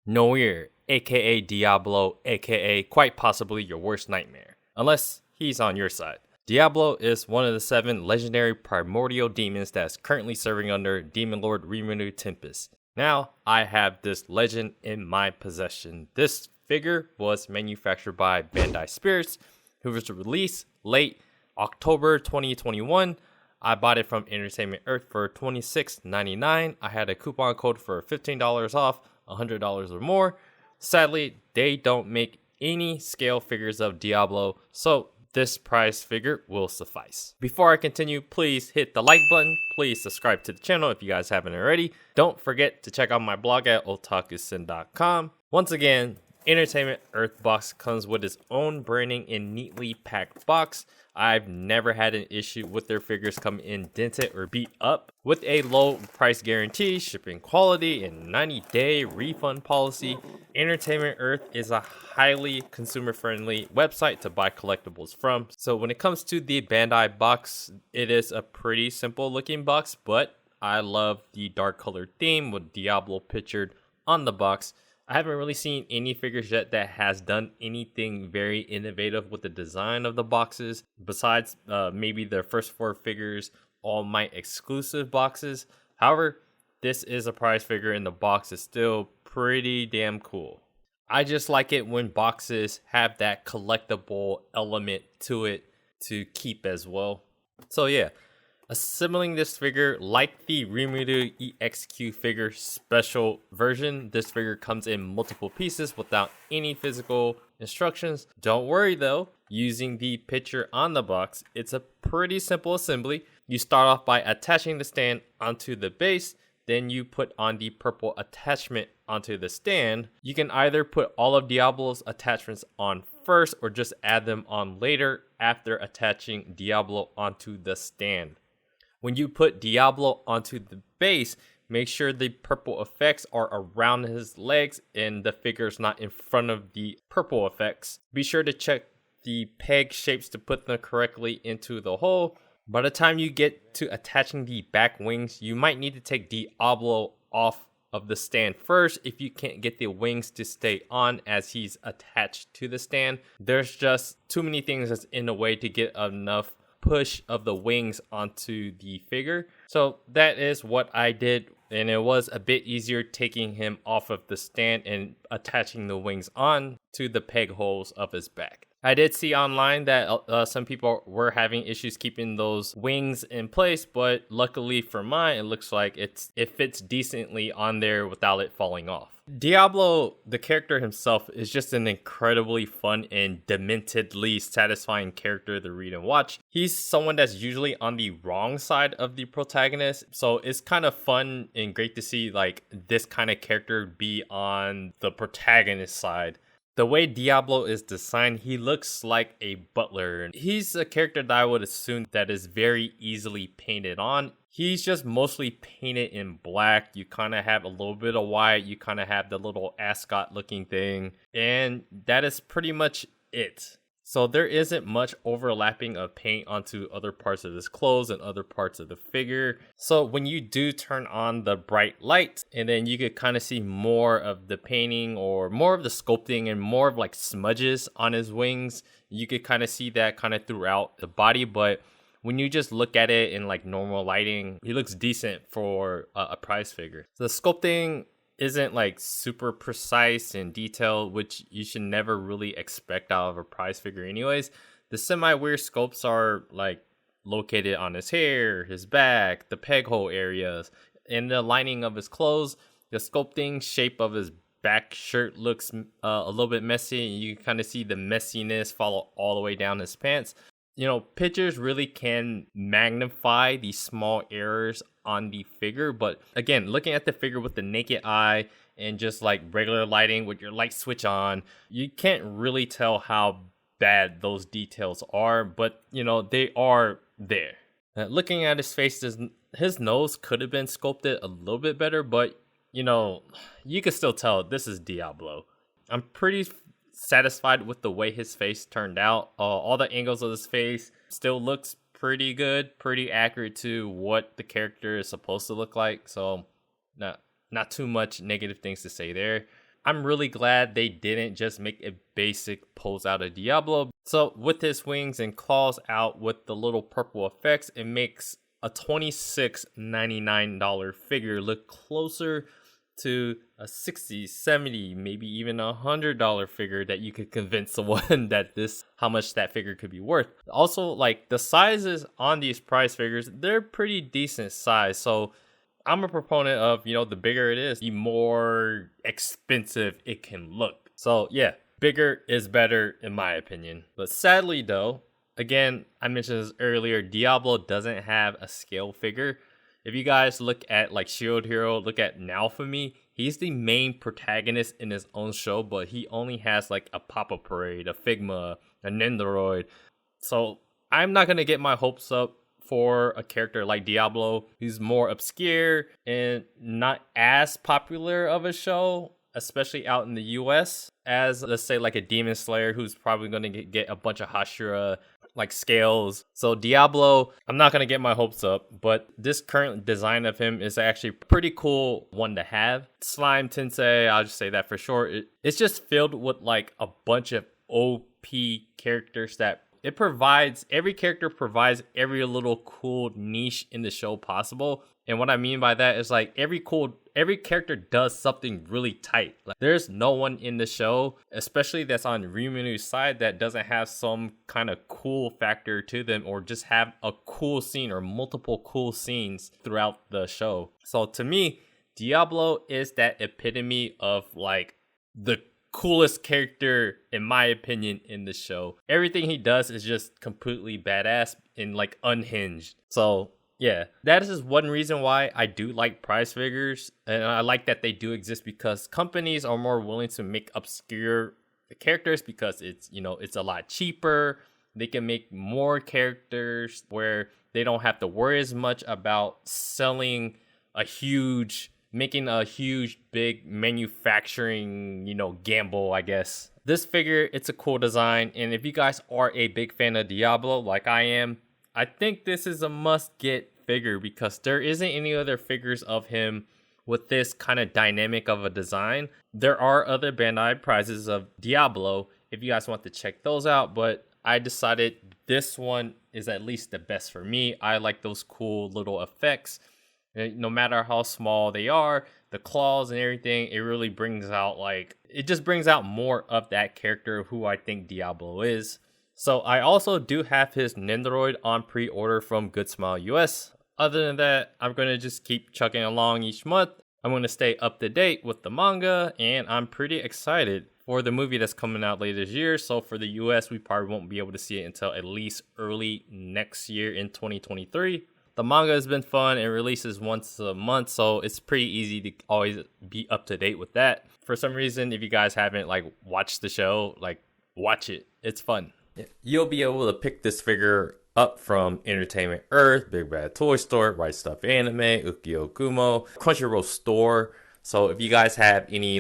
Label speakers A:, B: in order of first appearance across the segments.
A: Noir, aka Diablo, aka quite possibly your worst nightmare, unless he's on your side. Diablo is one of the 7 legendary primordial demons that is currently serving under Demon Lord Rimuru Tempest. Now, I have this legend in my possession. This figure was manufactured by Bandai Spirits, who was released late October 2021. I bought it from Entertainment Earth for $26.99. I had a coupon code for $15 off, $100 or more. Sadly, they don't make any scale figures of Diablo, so this price figure will suffice. Before I continue, please hit the like button. Please subscribe to the channel if you guys haven't already. Don't forget to check out my blog at otakusin.com. Once again, Entertainment Earth box comes with its own branding in neatly packed box. I've never had an issue with their figures coming in dented or beat up. With a low price guarantee, shipping quality, and 90-day refund policy, Entertainment Earth is a highly consumer-friendly website to buy collectibles from. So when it comes to the Bandai box, it is a pretty simple looking box, but I love the dark colored theme with Diablo pictured on the box. I haven't really seen any figures yet that has done anything very innovative with the design of the boxes, besides maybe their first 4 figures, All Might exclusive boxes. However, this is a prize figure and the box is still pretty damn cool. I just like it when boxes have that collectible element to it to keep as well. So yeah. Assembling this figure, like the Rimuru EXQ figure special version, this figure comes in multiple pieces without any physical instructions. Don't worry though, using the picture on the box, it's a pretty simple assembly. You start off by attaching the stand onto the base, then you put on the purple attachment onto the stand. You can either put all of Diablo's attachments on first or just add them on later after attaching Diablo onto the stand. When you put Diablo onto the base, make sure the purple effects are around his legs and the figure's not in front of the purple effects. Be sure to check the peg shapes to put them correctly into the hole. By the time you get to attaching the back wings, you might need to take Diablo off of the stand first if you can't get the wings to stay on as he's attached to the stand. There's just too many things that's in the way to get enough push of the wings onto the figure. So that is what I did, and it was a bit easier taking him off of the stand and attaching the wings on to the peg holes of his back. I did see online that some people were having issues keeping those wings in place, but luckily for mine, it looks like it fits decently on there without it falling off. Diablo, the character himself, is just an incredibly fun and dementedly satisfying character to read and watch. He's someone that's usually on the wrong side of the protagonist, so it's kind of fun and great to see like this kind of character be on the protagonist side. The way Diablo is designed, he looks like a butler. He's a character that I would assume that is very easily painted on. He's just mostly painted in black. You kind of have a little bit of white. You kind of have the little ascot looking thing. And that is pretty much it. So there isn't much overlapping of paint onto other parts of his clothes and other parts of the figure. So when you do turn on the bright light, and then you could kind of see more of the painting or more of the sculpting and more of like smudges on his wings. You could kind of see that kind of throughout the body, but when you just look at it in like normal lighting, he looks decent for a prize figure. So the sculpting isn't like super precise and detailed, which you should never really expect out of a prize figure anyways. The semi-weird sculpts are like located on his hair, his back, the peg hole areas, and the lining of his clothes. The sculpting shape of his back shirt looks a little bit messy, and you can kind of see the messiness follow all the way down his pants. You know, pictures really can magnify these small errors on the figure, but again, looking at the figure with the naked eye and just like regular lighting with your light switch on, you can't really tell how bad those details are, but you know, they are there. Looking at his face, his nose could have been sculpted a little bit better, but you know, you can still tell this is Diablo. I'm pretty satisfied with the way his face turned out. All the angles of his face still looks pretty good, pretty accurate to what the character is supposed to look like. So not too much negative things to say there. I'm really glad they didn't just make a basic pose out of Diablo. So with his wings and claws out with the little purple effects, it makes a $26.99 figure look closer to a $60, $70, maybe even $100 figure that you could convince someone that how much that figure could be worth. Also, like, the sizes on these prize figures, they're pretty decent size. So I'm a proponent of, the bigger it is, the more expensive it can look. So yeah, bigger is better in my opinion. But sadly though, again, I mentioned this earlier, Diablo doesn't have a scale figure. If you guys look at like Shield Hero, look at Naofumi, he's the main protagonist in his own show, but he only has like a Papa Parade, a Figma, a Nendoroid. So I'm not going to get my hopes up for a character like Diablo, who's more obscure and not as popular of a show, especially out in the US, as let's say like a Demon Slayer, who's probably going to get a bunch of Hashira like scales. So Diablo, I'm not going to get my hopes up, but this current design of him is actually pretty cool one to have. Slime Tensei, I'll just say that for short. It's just filled with like a bunch of OP characters that every character provides every little cool niche in the show possible. And what I mean by that is like every character does something really tight. Like, there's no one in the show, especially that's on Ryumunu's side, that doesn't have some kind of cool factor to them or just have a cool scene or multiple cool scenes throughout the show. So to me, Diablo is that epitome of like the coolest character in my opinion in the show. Everything he does is just completely badass and like unhinged. So yeah, that is just one reason why I do like prize figures, and I like that they do exist because companies are more willing to make obscure characters because it's a lot cheaper. They can make more characters where they don't have to worry as much about making a huge big manufacturing gamble, I guess. This figure, it's a cool design, and if you guys are a big fan of Diablo like I am, I think this is a must-get figure because there isn't any other figures of him with this kind of dynamic of a design. There are other Bandai prizes of Diablo if you guys want to check those out, but I decided this one is at least the best for me. I like those cool little effects. No matter how small they are, the claws and everything, it really brings out more of that character who I think Diablo is. So I also do have his Nendoroid on pre-order from Good Smile US. Other than that, I'm going to just keep chugging along each month. I'm going to stay up to date with the manga, and I'm pretty excited for the movie that's coming out later this year. So for the US, we probably won't be able to see it until at least early next year in 2023. The manga has been fun. It releases once a month, so it's pretty easy to always be up to date with that. For some reason, if you guys haven't watched the show, watch it. It's fun. You'll be able to pick this figure up from Entertainment Earth, Big Bad Toy Store, Right Stuff Anime, Ukyo Kumo, Crunchyroll Store. So if you guys have any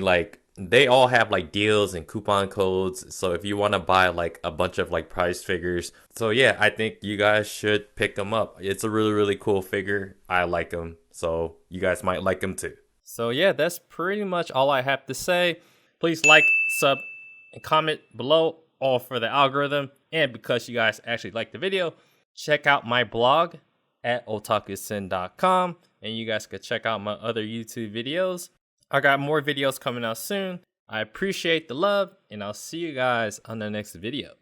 A: they all have deals and coupon codes. So if you want to buy a bunch of prize figures, so yeah, I think you guys should pick them up. It's a really, really cool figure. I like them, so you guys might like them too. So yeah, that's pretty much all I have to say. Please like, sub, and comment below, all for the algorithm. And because you guys actually like the video, check out my blog at otakusin.com, and you guys could check out my other YouTube videos. I got more videos coming out soon. I appreciate the love, and I'll see you guys on the next video.